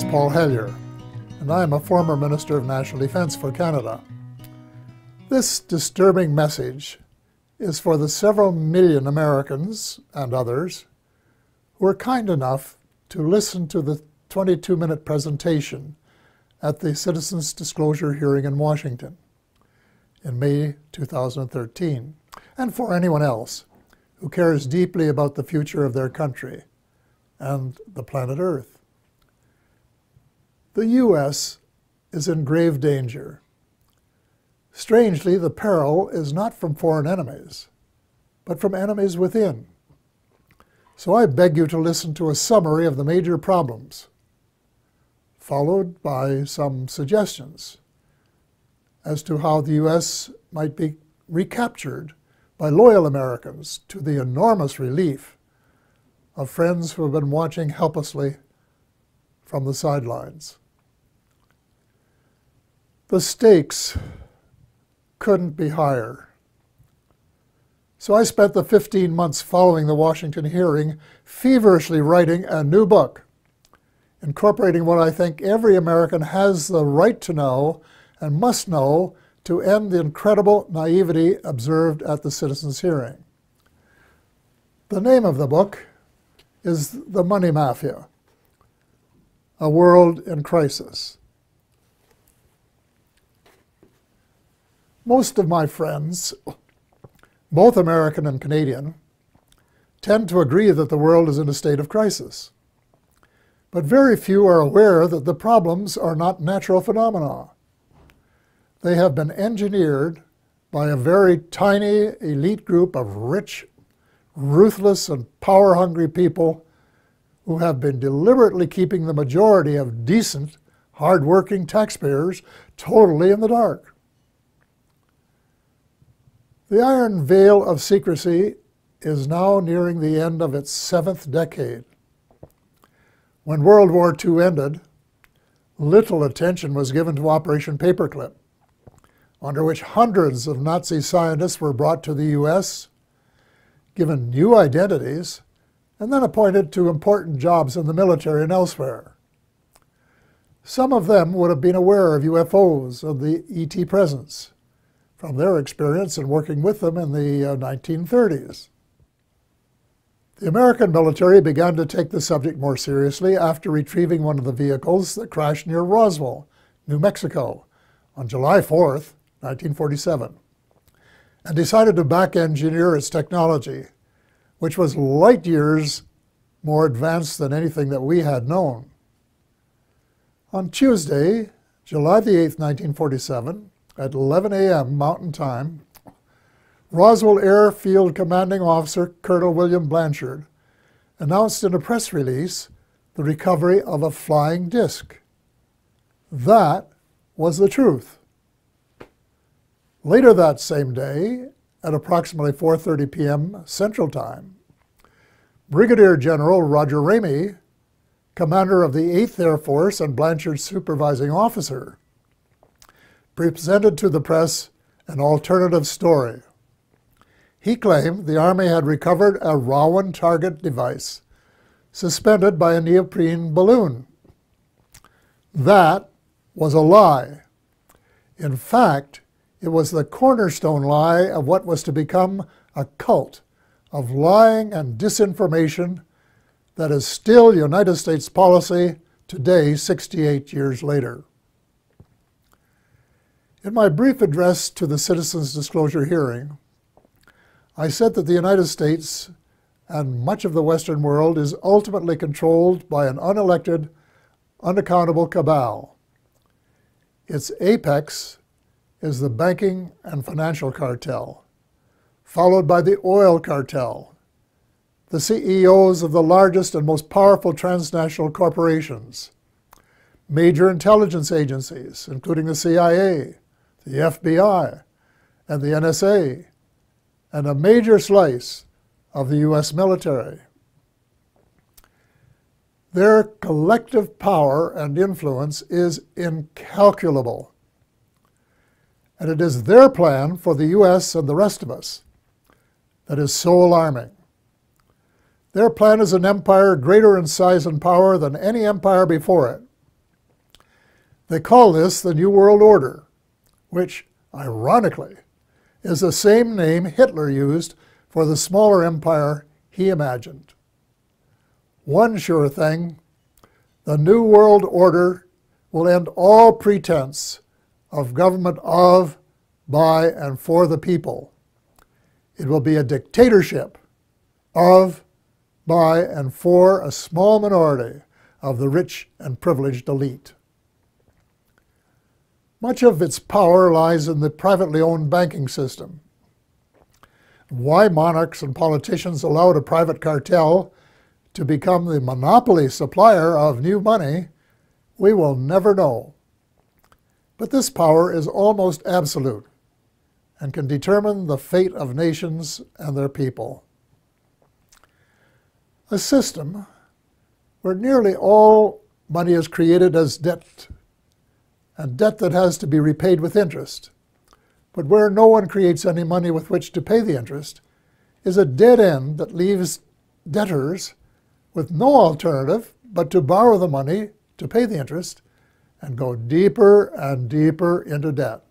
Paul Hellyer, and I am a former Minister of National Defence for Canada. This disturbing message is for the several million Americans and others who were kind enough to listen to the 22-minute presentation at the Citizens Disclosure hearing in Washington in May 2013, and for anyone else who cares deeply about the future of their country and the planet Earth. The U.S. is in grave danger. Strangely, the peril is not from foreign enemies, but from enemies within. So I beg you to listen to a summary of the major problems, followed by some suggestions as to how the U.S. might be recaptured by loyal Americans, to the enormous relief of friends who have been watching helplessly from the sidelines. The stakes couldn't be higher. So I spent the 15 months following the Washington hearing feverishly writing a new book, incorporating what I think every American has the right to know and must know to end the incredible naivety observed at the citizens' hearing. The name of the book is The Money Mafia, A World in Crisis. Most of my friends, both American and Canadian, tend to agree that the world is in a state of crisis. But very few are aware that the problems are not natural phenomena. They have been engineered by a very tiny elite group of rich, ruthless, and power-hungry people who have been deliberately keeping the majority of decent, hard-working taxpayers totally in the dark. The iron veil of secrecy is now nearing the end of its 7th decade. When World War II ended, little attention was given to Operation Paperclip, under which hundreds of Nazi scientists were brought to the U.S., given new identities, and then appointed to important jobs in the military and elsewhere. Some of them would have been aware of UFOs and the ET presence from their experience in working with them in the 1930s. The American military began to take the subject more seriously after retrieving one of the vehicles that crashed near Roswell, New Mexico, on July 4th, 1947, and decided to back-engineer its technology, which was light years more advanced than anything that we had known. On Tuesday, July the 8th, 1947, at 11 a.m. Mountain Time, Roswell Airfield Commanding Officer Colonel William Blanchard announced in a press release the recovery of a flying disc. That was the truth. Later that same day, at approximately 4:30 p.m. Central Time, Brigadier General Roger Ramey, commander of the 8th Air Force and Blanchard's supervising officer, presented to the press an alternative story. He claimed the Army had recovered a Rowan target device suspended by a neoprene balloon. That was a lie. In fact, it was the cornerstone lie of what was to become a cult of lying and disinformation that is still United States policy today, 68 years later. In my brief address to the Citizens Disclosure hearing, I said that the United States and much of the Western world is ultimately controlled by an unelected, unaccountable cabal. Its apex is the banking and financial cartel, followed by the oil cartel, the CEOs of the largest and most powerful transnational corporations, major intelligence agencies, including the CIA, the FBI, and the NSA, and a major slice of the U.S. military. Their collective power and influence is incalculable, and it is their plan for the U.S. and the rest of us that is so alarming. Their plan is an empire greater in size and power than any empire before it, They call this the New World Order, which, ironically, is the same name Hitler used for the smaller empire he imagined. One sure thing, the New World Order will end all pretense of government of, by, and for the people. It will be a dictatorship of, by, and for a small minority of the rich and privileged elite. Much of its power lies in the privately owned banking system. Why monarchs and politicians allowed a private cartel to become the monopoly supplier of new money, we will never know. But this power is almost absolute and can determine the fate of nations and their people. A system where nearly all money is created as debt, and debt that has to be repaid with interest, but where no one creates any money with which to pay the interest, is a dead end that leaves debtors with no alternative but to borrow the money to pay the interest and go deeper and deeper into debt.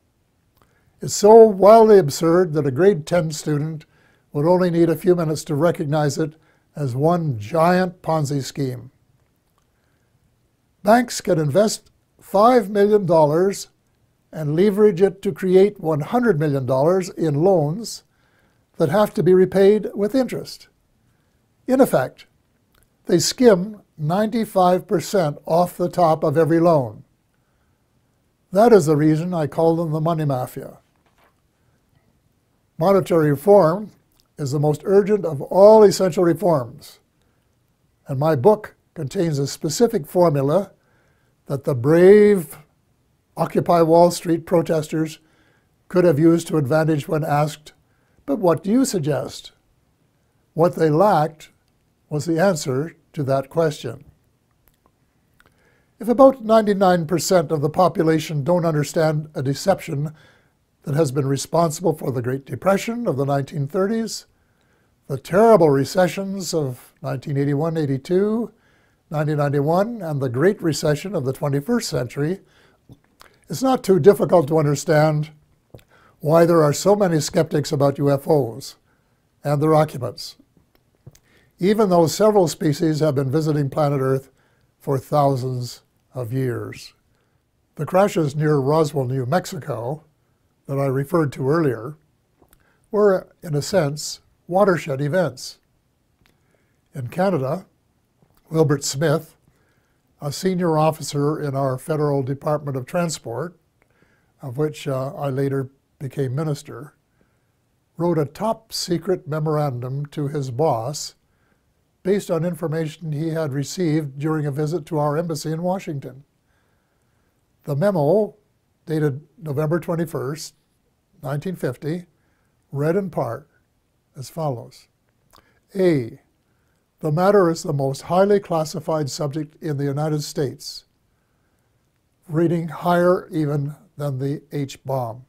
It's so wildly absurd that a grade 10 student would only need a few minutes to recognize it as one giant Ponzi scheme. Banks can invest $5 million and leverage it to create $100 million in loans that have to be repaid with interest. In effect, they skim 95% off the top of every loan. That is the reason I call them the money mafia. Monetary reform is the most urgent of all essential reforms, and my book contains a specific formula that the brave Occupy Wall Street protesters could have used to advantage when asked, "But what do you suggest?" What they lacked was the answer to that question. If about 99% of the population don't understand a deception that has been responsible for the Great Depression of the 1930s, the terrible recessions of 1981-82, 1991, and the Great Recession of the 21st century, it's not too difficult to understand why there are so many skeptics about UFOs and their occupants, even though several species have been visiting planet Earth for thousands of years. The crashes near Roswell, New Mexico, that I referred to earlier, were, in a sense, watershed events. In Canada, Wilbert Smith, a senior officer in our Federal Department of Transport, of which I later became minister, wrote a top-secret memorandum to his boss based on information he had received during a visit to our embassy in Washington. The memo, dated November 21st, 1950, read in part as follows. A. The matter is the most highly classified subject in the United States, rating higher even than the H-bomb.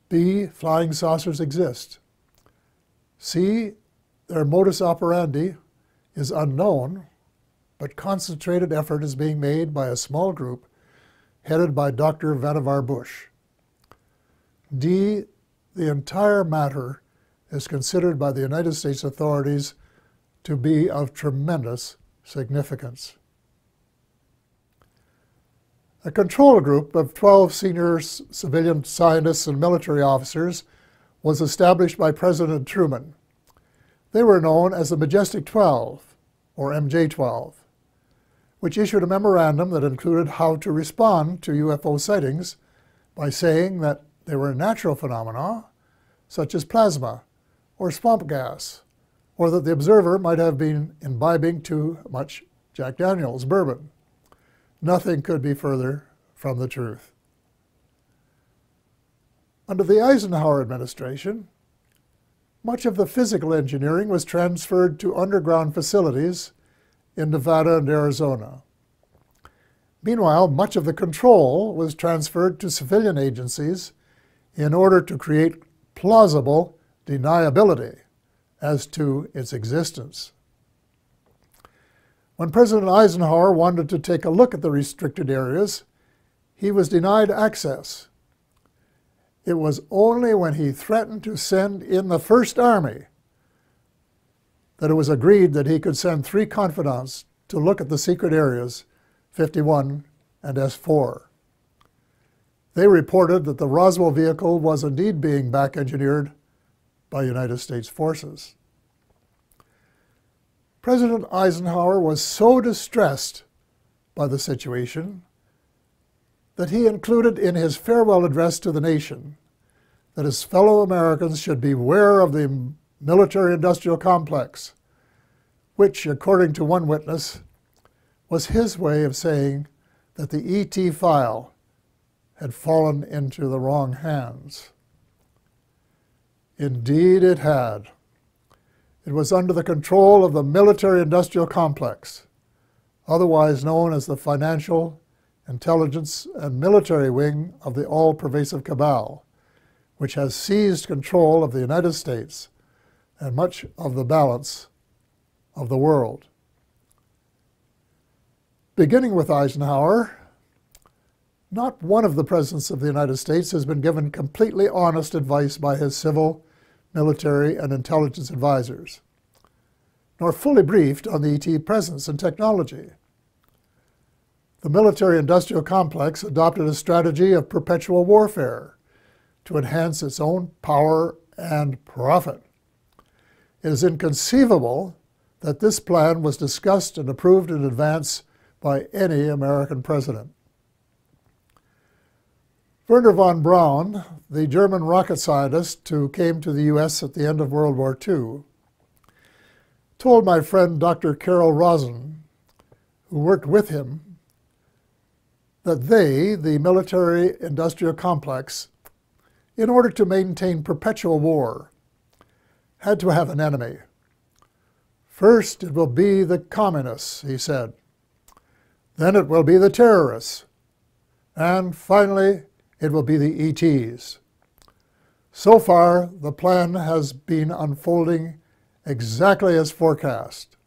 B. Flying saucers exist. C. Their modus operandi is unknown, but concentrated effort is being made by a small group headed by Dr. Vannevar Bush. D. The entire matter is considered by the United States authorities to be of tremendous significance. A control group of 12 senior civilian scientists and military officers was established by President Truman. They were known as the Majestic 12, or MJ-12, which issued a memorandum that included how to respond to UFO sightings by saying that they were natural phenomena, such as plasma or swamp gas, or that the observer might have been imbibing too much Jack Daniels bourbon. Nothing could be further from the truth. Under the Eisenhower administration, much of the physical engineering was transferred to underground facilities in Nevada and Arizona. Meanwhile, much of the control was transferred to civilian agencies in order to create plausible deniability as to its existence. When President Eisenhower wanted to take a look at the restricted areas, he was denied access. It was only when he threatened to send in the First Army that it was agreed that he could send 3 confidants to look at the secret areas 51 and S4. They reported that the Roswell vehicle was indeed being back-engineered by United States forces. President Eisenhower was so distressed by the situation that he included in his farewell address to the nation that his fellow Americans should beware of the military-industrial complex, which, according to one witness, was his way of saying that the ET file had fallen into the wrong hands. Indeed it had. It was under the control of the military-industrial complex, otherwise known as the financial, intelligence, and military wing of the all-pervasive cabal, which has seized control of the United States and much of the balance of the world. Beginning with Eisenhower, not one of the presidents of the United States has been given completely honest advice by his civil, military, and intelligence advisors, nor fully briefed on the ET presence and technology. The military-industrial complex adopted a strategy of perpetual warfare to enhance its own power and profit. It is inconceivable that this plan was discussed and approved in advance by any American president. Wernher von Braun, the German rocket scientist who came to the U.S. at the end of World War II, told my friend Dr. Carol Rosen, who worked with him, that they, the military-industrial complex, in order to maintain perpetual war, had to have an enemy. First, it will be the communists, he said. Then it will be the terrorists. And finally, it will be the ETs. So far, the plan has been unfolding exactly as forecast.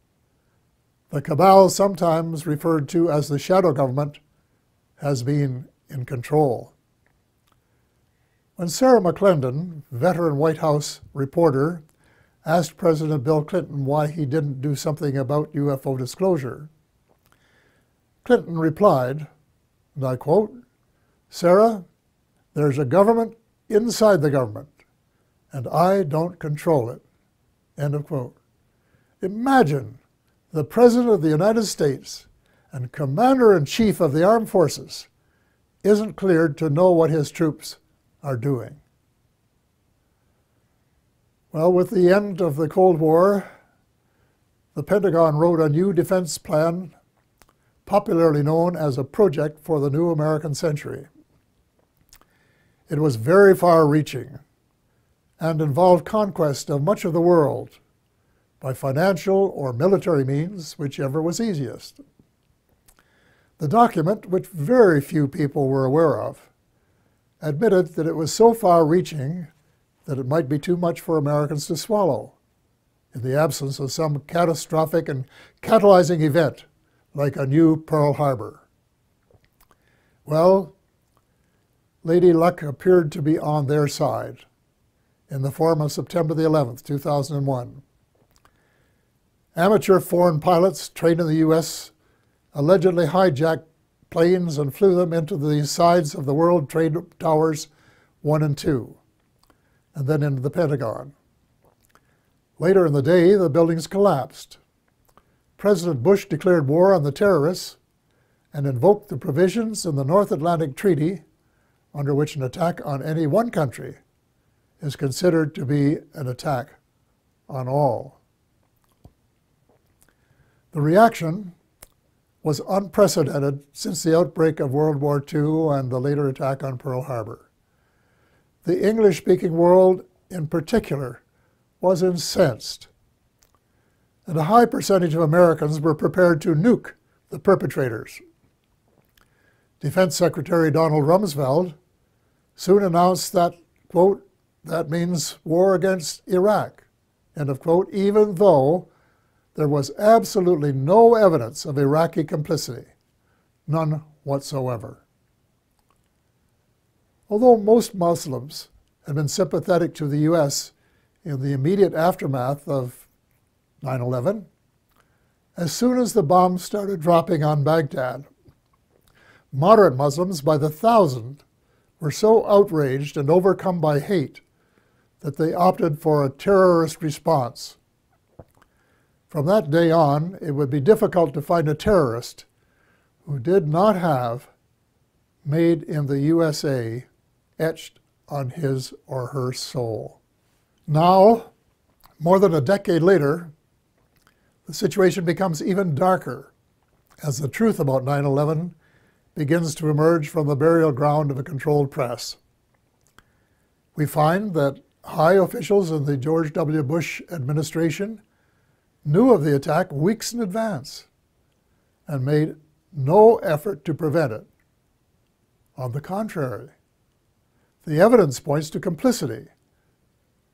The cabal, sometimes referred to as the shadow government, has been in control. When Sarah McClendon, veteran White House reporter, asked President Bill Clinton why he didn't do something about UFO disclosure, Clinton replied, and I quote, "Sarah, there's a government inside the government, and I don't control it." End of quote. Imagine the President of the United States and Commander-in-Chief of the Armed Forces isn't cleared to know what his troops are doing. Well, with the end of the Cold War, the Pentagon wrote a new defense plan, popularly known as a project for the new American century. It was very far-reaching and involved conquest of much of the world by financial or military means, whichever was easiest. The document, which very few people were aware of, admitted that it was so far-reaching that it might be too much for Americans to swallow in the absence of some catastrophic and catalyzing event like a new Pearl Harbor. Well, Lady Luck appeared to be on their side in the form of September the 11th, 2001. Amateur foreign pilots trained in the U.S. allegedly hijacked planes and flew them into the sides of the World Trade Towers 1 and 2, and then into the Pentagon. Later in the day, the buildings collapsed. President Bush declared war on the terrorists and invoked the provisions in the North Atlantic Treaty, under which an attack on any one country is considered to be an attack on all. The reaction was unprecedented since the outbreak of World War II and the later attack on Pearl Harbor. The English-speaking world, in particular, was incensed, and a high percentage of Americans were prepared to nuke the perpetrators. Defense Secretary Donald Rumsfeld soon announced that, quote, "that means war against Iraq," end of quote, even though there was absolutely no evidence of Iraqi complicity, none whatsoever. Although most Muslims had been sympathetic to the U.S. in the immediate aftermath of 9/11, as soon as the bombs started dropping on Baghdad, moderate Muslims by the thousand were so outraged and overcome by hate that they opted for a terrorist response. From that day on, it would be difficult to find a terrorist who did not have "Made in the USA" etched on his or her soul. Now, more than a decade later, the situation becomes even darker as the truth about 9/11 begins to emerge from the burial ground of a controlled press. We find that high officials in the George W. Bush administration knew of the attack weeks in advance and made no effort to prevent it. On the contrary, the evidence points to complicity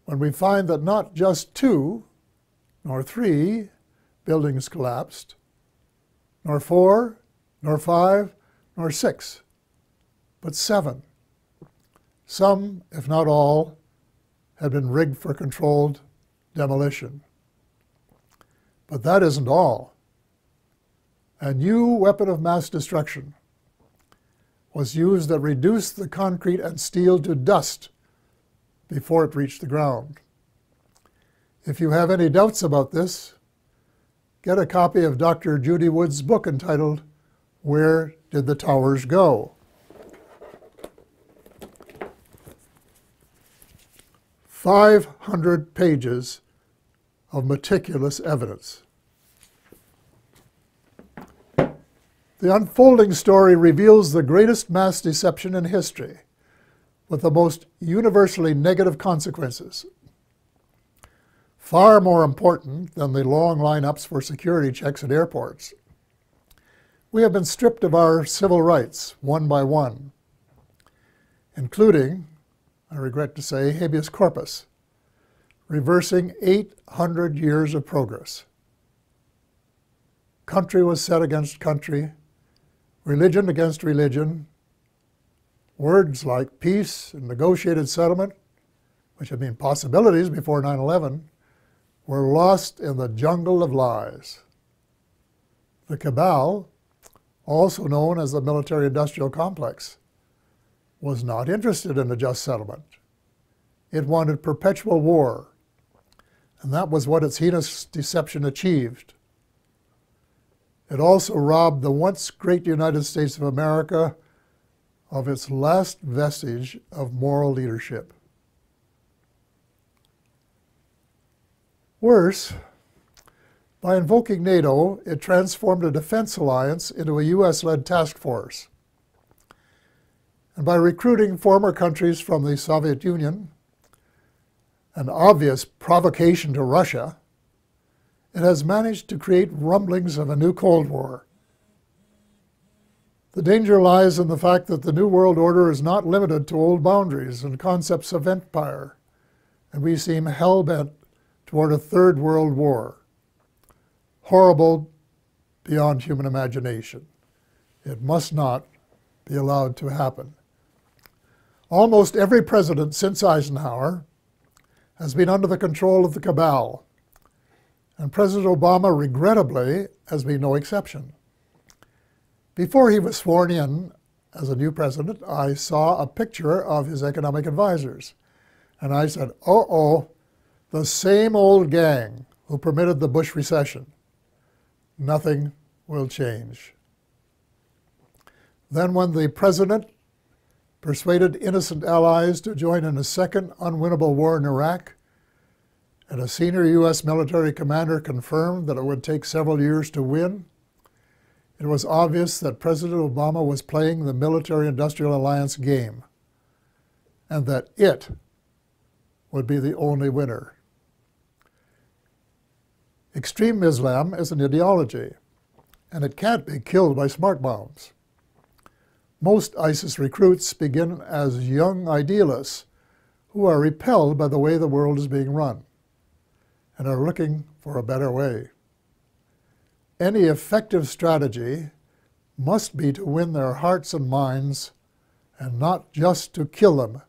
when we find that not just 2, nor 3 buildings collapsed, nor 4, nor 5, nor 6, but 7. Some, if not all, had been rigged for controlled demolition. But that isn't all. A new weapon of mass destruction was used that reduced the concrete and steel to dust before it reached the ground. If you have any doubts about this, get a copy of Dr. Judy Wood's book entitled, "Where Did the Towers Go?" 500 pages of meticulous evidence. The unfolding story reveals the greatest mass deception in history, with the most universally negative consequences. Far more important than the long lineups for security checks at airports. We have been stripped of our civil rights one by one, including, I regret to say, habeas corpus, reversing 800 years of progress. Country was set against country, religion against religion. Words like peace and negotiated settlement, which had been possibilities before 9/11, were lost in the jungle of lies. The cabal, also known as the military-industrial complex, was not interested in a just settlement. It wanted perpetual war, and that was what its heinous deception achieved. It also robbed the once great United States of America of its last vestige of moral leadership. Worse, by invoking NATO, it transformed a defense alliance into a US-led task force. And by recruiting former countries from the Soviet Union, an obvious provocation to Russia, it has managed to create rumblings of a new Cold War. The danger lies in the fact that the New World Order is not limited to old boundaries and concepts of empire, and we seem hell-bent toward a third world war, horrible beyond human imagination. It must not be allowed to happen. Almost every president since Eisenhower has been under the control of the cabal, and President Obama, regrettably, has been no exception. Before he was sworn in as a new president, I saw a picture of his economic advisors, and I said, uh-oh, the same old gang who permitted the Bush recession. Nothing will change. Then when the president persuaded innocent allies to join in a second unwinnable war in Iraq, and a senior U.S. military commander confirmed that it would take several years to win, it was obvious that President Obama was playing the military-industrial alliance game, and that it would be the only winner. Extreme Islam is an ideology, and it can't be killed by smart bombs. Most ISIS recruits begin as young idealists who are repelled by the way the world is being run and are looking for a better way. Any effective strategy must be to win their hearts and minds, and not just to kill them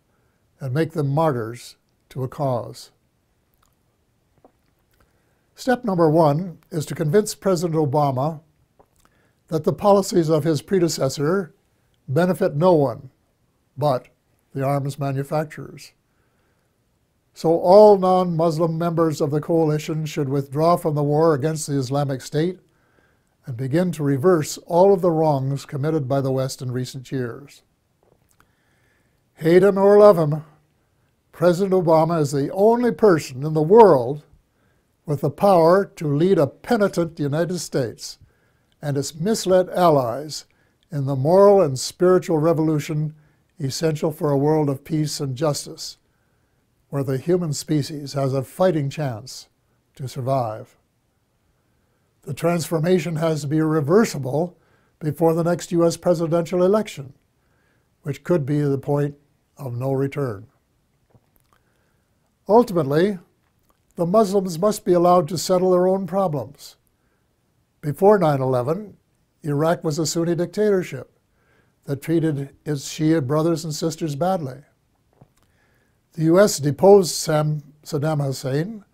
and make them martyrs to a cause. Step number 1 is to convince President Obama that the policies of his predecessor benefit no one but the arms manufacturers. So all non-Muslim members of the coalition should withdraw from the war against the Islamic State and begin to reverse all of the wrongs committed by the West in recent years. Hate him or love him, President Obama is the only person in the world with the power to lead a penitent United States and its misled allies in the moral and spiritual revolution essential for a world of peace and justice, where the human species has a fighting chance to survive. The transformation has to be reversible before the next U.S. presidential election, which could be the point of no return. Ultimately, the Muslims must be allowed to settle their own problems. Before 9/11, Iraq was a Sunni dictatorship that treated its Shia brothers and sisters badly. The U.S. deposed Saddam Hussein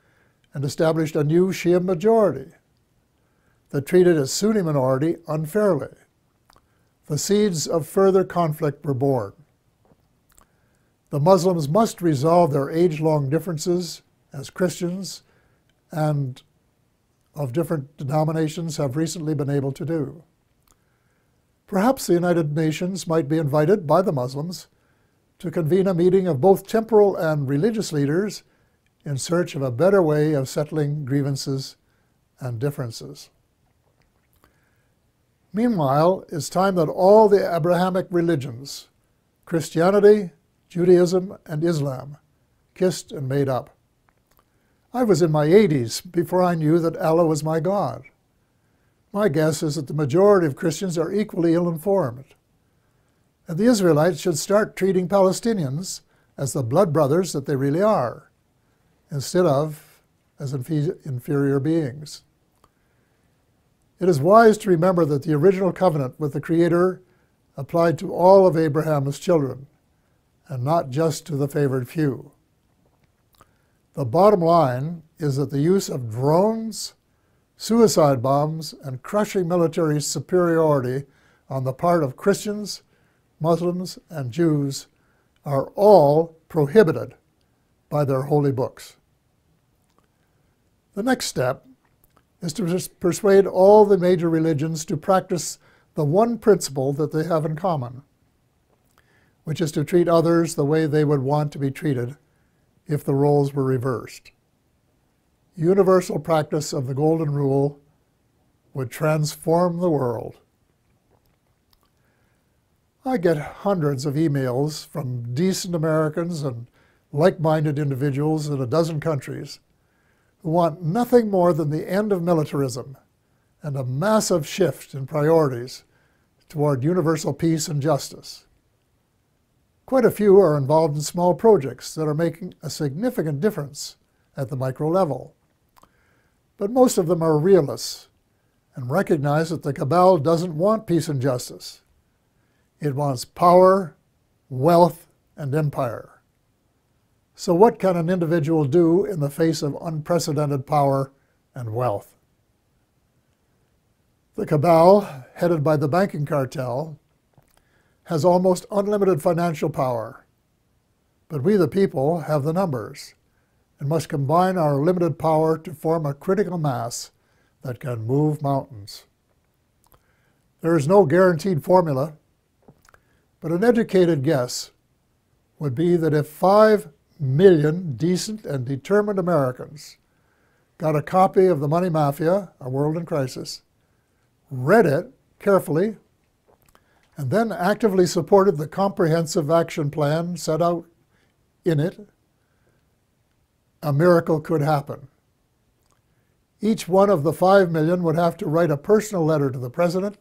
and established a new Shia majority that treated its Sunni minority unfairly. The seeds of further conflict were born. The Muslims must resolve their age-long differences as Christians and of different denominations have recently been able to do. Perhaps the United Nations might be invited by the Muslims to convene a meeting of both temporal and religious leaders in search of a better way of settling grievances and differences. Meanwhile, it's time that all the Abrahamic religions, Christianity, Judaism, and Islam, kissed and made up. I was in my 80s before I knew that Allah was my God. My guess is that the majority of Christians are equally ill-informed. And the Israelites should start treating Palestinians as the blood brothers that they really are, instead of as inferior beings. It is wise to remember that the original covenant with the Creator applied to all of Abraham's children, and not just to the favored few. The bottom line is that the use of drones, suicide bombs, and crushing military superiority on the part of Christians, Muslims, and Jews are all prohibited by their holy books. The next step is to persuade all the major religions to practice the one principle that they have in common, which is to treat others the way they would want to be treated if the roles were reversed. Universal practice of the Golden Rule would transform the world. I get hundreds of emails from decent Americans and like-minded individuals in a dozen countries who want nothing more than the end of militarism and a massive shift in priorities toward universal peace and justice. Quite a few are involved in small projects that are making a significant difference at the micro level. But most of them are realists and recognize that the cabal doesn't want peace and justice. It wants power, wealth, and empire. So what can an individual do in the face of unprecedented power and wealth? The cabal, headed by the banking cartel, has almost unlimited financial power. But we, the people, have the numbers and must combine our limited power to form a critical mass that can move mountains. There is no guaranteed formula, but an educated guess would be that if 5 million decent and determined Americans got a copy of The Money Mafia, A World in Crisis, read it carefully, and then actively supported the comprehensive action plan set out in it, a miracle could happen. Each one of the 5 million would have to write a personal letter to the president,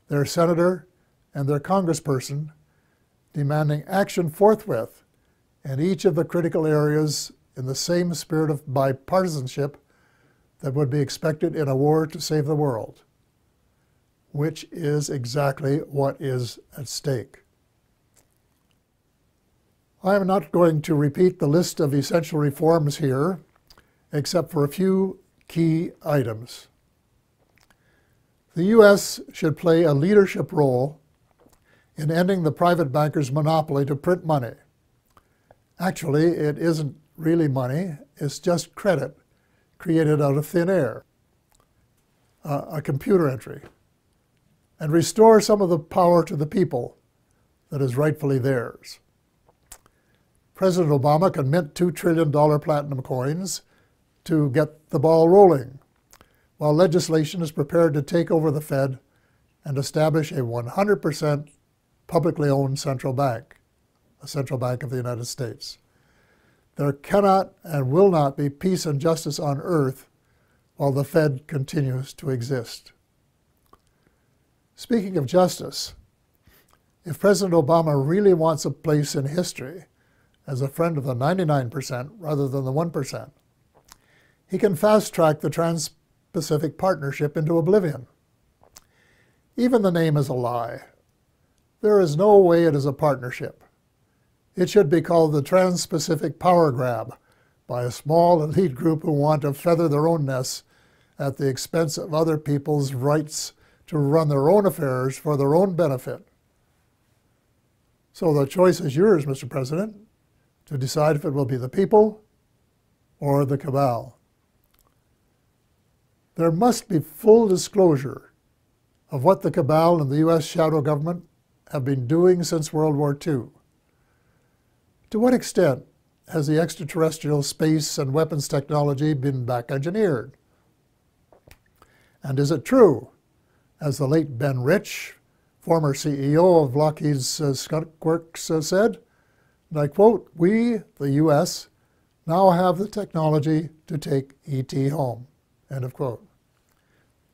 their senator, and their congressperson, demanding action forthwith in each of the critical areas in the same spirit of bipartisanship that would be expected in a war to save the world, which is exactly what is at stake. I am not going to repeat the list of essential reforms here, except for a few key items. The U.S. should play a leadership role in ending the private bankers' monopoly to print money. Actually, it isn't really money, it's just credit created out of thin air, a computer entry, and restore some of the power to the people that is rightfully theirs. President Obama can mint $2 trillion platinum coins to get the ball rolling, while legislation is prepared to take over the Fed and establish a 100% publicly owned central bank, a central bank of the United States. There cannot and will not be peace and justice on earth while the Fed continues to exist. Speaking of justice, if President Obama really wants a place in history as a friend of the 99% rather than the 1%, he can fast-track the Trans-Pacific Partnership into oblivion. Even the name is a lie. There is no way it is a partnership. It should be called the Trans-Pacific Power Grab by a small elite group who want to feather their own nests at the expense of other people's rights to run their own affairs for their own benefit. So the choice is yours, Mr. President, to decide if it will be the people or the cabal. There must be full disclosure of what the cabal and the U.S. shadow government have been doing since World War II. To what extent has the extraterrestrial space and weapons technology been back-engineered? And is it true, as the late Ben Rich, former CEO of Lockheed's Skunk Works, said, and I quote, "We, the U.S., now have the technology to take ET home," end of quote.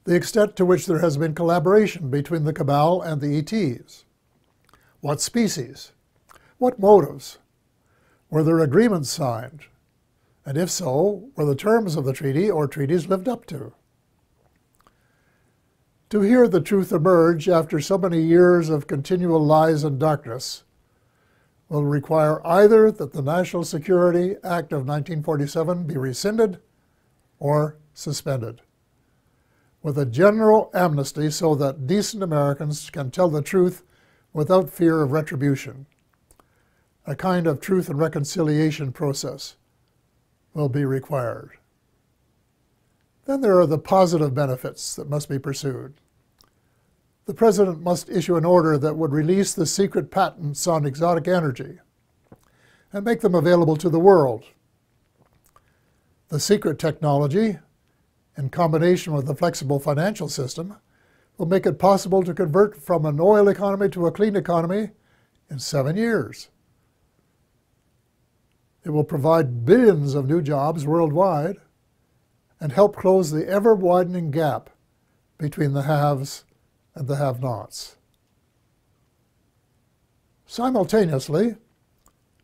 The extent to which there has been collaboration between the cabal and the ETs. What species? What motives? Were there agreements signed? And if so, were the terms of the treaty or treaties lived up to? To hear the truth emerge after so many years of continual lies and darkness will require either that the National Security Act of 1947 be rescinded or suspended, with a general amnesty so that decent Americans can tell the truth without fear of retribution. A kind of truth and reconciliation process will be required. Then there are the positive benefits that must be pursued. The President must issue an order that would release the secret patents on exotic energy and make them available to the world. The secret technology, in combination with the flexible financial system, will make it possible to convert from an oil economy to a clean economy in 7 years. It will provide billions of new jobs worldwide and help close the ever-widening gap between the haves and the have-nots. Simultaneously,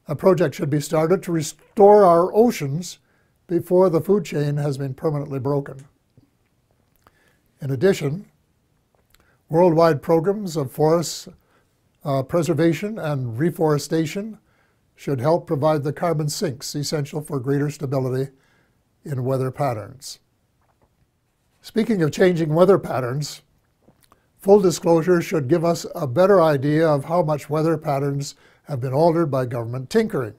a project should be started to restore our oceans before the food chain has been permanently broken. In addition, worldwide programs of forest preservation and reforestation should help provide the carbon sinks essential for greater stability in weather patterns. Speaking of changing weather patterns, full disclosure should give us a better idea of how much weather patterns have been altered by government tinkering.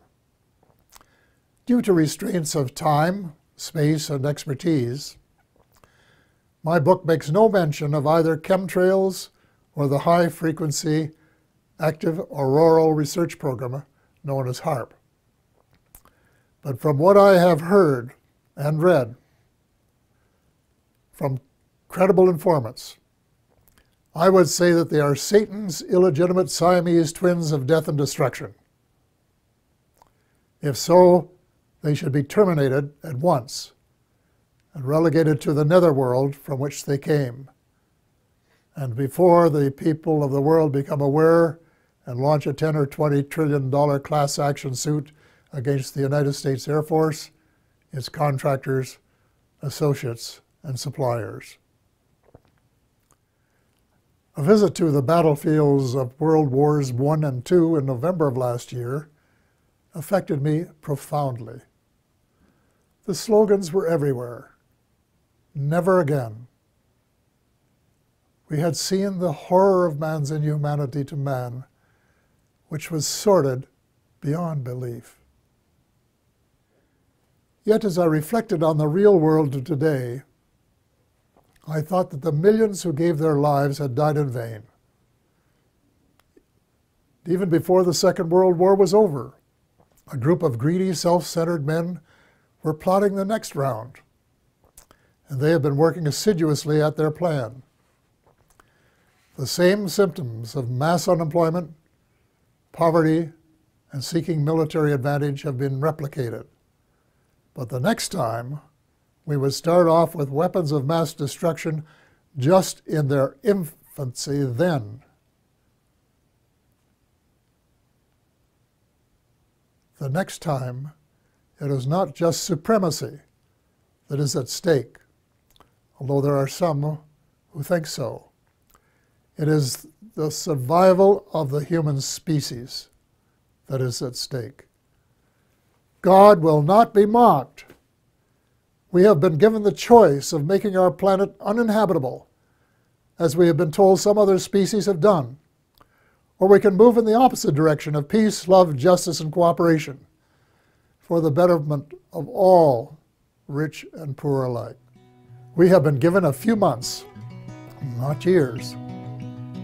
Due to restraints of time, space, and expertise, my book makes no mention of either chemtrails or the high-frequency active auroral research program known as HAARP. But from what I have heard and read from credible informants, I would say that they are Satan's illegitimate Siamese twins of death and destruction. If so, they should be terminated at once and relegated to the netherworld from which they came. And before the people of the world become aware and launch a $10 or $20 trillion class action suit against the United States Air Force, its contractors, associates, and suppliers. A visit to the battlefields of World Wars I and II in November of last year affected me profoundly. The slogans were everywhere. Never again. We had seen the horror of man's inhumanity to man, which was sordid beyond belief. Yet as I reflected on the real world of today, I thought that the millions who gave their lives had died in vain. Even before the Second World War was over, a group of greedy, self-centered men were plotting the next round, and they have been working assiduously at their plan. The same symptoms of mass unemployment, poverty, and seeking military advantage have been replicated. But the next time, we would start off with weapons of mass destruction just in their infancy then. The next time, it is not just supremacy that is at stake, although there are some who think so. It is the survival of the human species that is at stake. God will not be mocked. We have been given the choice of making our planet uninhabitable, as we have been told some other species have done, or we can move in the opposite direction of peace, love, justice, and cooperation for the betterment of all, rich and poor alike. We have been given a few months, not years,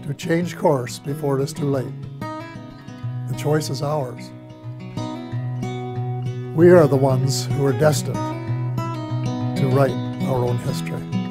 to change course before it is too late. The choice is ours. We are the ones who are destined to write our own history.